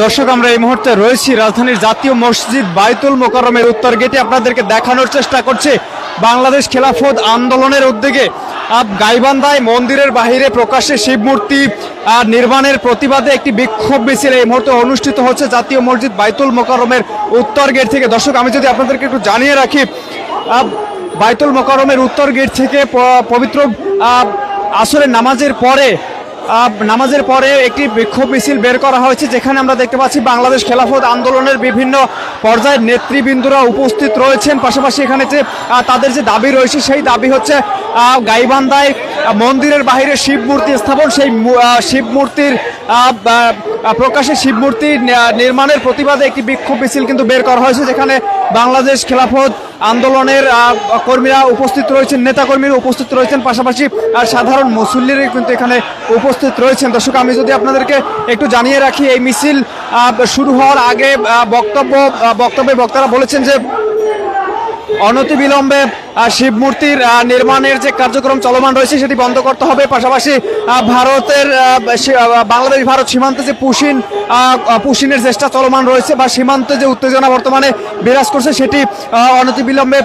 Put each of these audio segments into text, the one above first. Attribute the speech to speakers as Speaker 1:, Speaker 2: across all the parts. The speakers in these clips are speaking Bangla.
Speaker 1: দর্শক, আমরা এই মুহূর্তে রয়েছি রাজধানীর জাতীয় মসজিদ বাইতুল মোকাররমের উত্তর গেটে। আপনাদেরকে দেখানোর চেষ্টা করছি বাংলাদেশ খেলাফত আন্দোলনের উদ্যোগে গাইবান্ধায় মন্দিরের বাহিরে প্রকাশ্যে শিব মূর্তি নির্মাণের প্রতিবাদে একটি বিক্ষোভ মিছিল এই মুহূর্তে অনুষ্ঠিত হচ্ছে জাতীয় মসজিদ বাইতুল মোকাররমের উত্তর গেট থেকে। দর্শক, আমি যদি আপনাদেরকে একটু জানিয়ে রাখি, বাইতুল মোকাররমের উত্তর গেট থেকে পবিত্র আসরের নামাজের পরে একটি বিক্ষোভ মিছিল বের করা হয়েছে, যেখানে আমরা দেখতে পাচ্ছি বাংলাদেশ খেলাফত আন্দোলনের বিভিন্ন পর্যায়ের নেতৃবৃন্দরা উপস্থিত রয়েছেন। পাশাপাশি এখানে যে তাদের যে দাবি রয়েছে, সেই দাবি হচ্ছে গাইবান্ধায় মন্দিরের বাইরে শিব মূর্তি স্থাপন, সেই শিব মূর্তির প্রকাশ্যে শিব মূর্তি নির্মাণের প্রতিবাদে একটি বিক্ষোভ মিছিল কিন্তু বের করা হয়েছে, যেখানে বাংলাদেশ খেলাফত আন্দোলনের কর্মীরা উপস্থিত রয়েছেন, নেতাকর্মীরা উপস্থিত রয়েছেন, পাশাপাশি সাধারণ মুসল্লিরা কিন্তু এখানে উপস্থিত রয়েছেন। দর্শক, আমি যদি আপনাদেরকে একটু জানিয়ে রাখি, এই মিছিল শুরু হওয়ার আগে বক্তব্যে বক্তারা বলেছেন যে অনতিবিলম্বে শিব মূর্তির নির্মাণের যে কার্যক্রম চলমান রয়েছে সেটি বন্ধ করতে হবে। পাশাপাশি বাংলাদেশ ভারত সীমান্তে যে পুশিনের চেষ্টা চলমান রয়েছে বা সীমান্তে যে উত্তেজনা বর্তমানে বিরাজ করছে সেটি অনতিবিলম্বে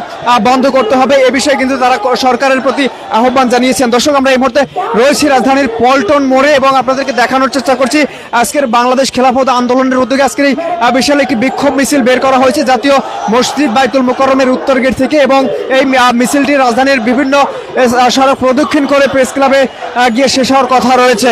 Speaker 1: বন্ধ করতে হবে, এ বিষয়ে কিন্তু তারা সরকারের প্রতি আহ্বান জানিয়েছেন। দর্শক, আমরা এই মুহূর্তে রয়েছি রাজধানীর পল্টন মোড়ে এবং আপনাদেরকে দেখানোর চেষ্টা করছি আজকের বাংলাদেশ খেলাফত আন্দোলনের উদ্যোগে আজকের এই বিশাল একটি বিক্ষোভ মিছিল বের করা হয়েছে জাতীয় মসজিদ বাইতুল মোকাররমের উত্তর গেট থেকে, এবং এই মিছিলটি রাজধানীর বিভিন্ন সড়ক প্রদক্ষিণ করে প্রেস ক্লাবে গিয়ে শেষ হওয়ার কথা রয়েছে।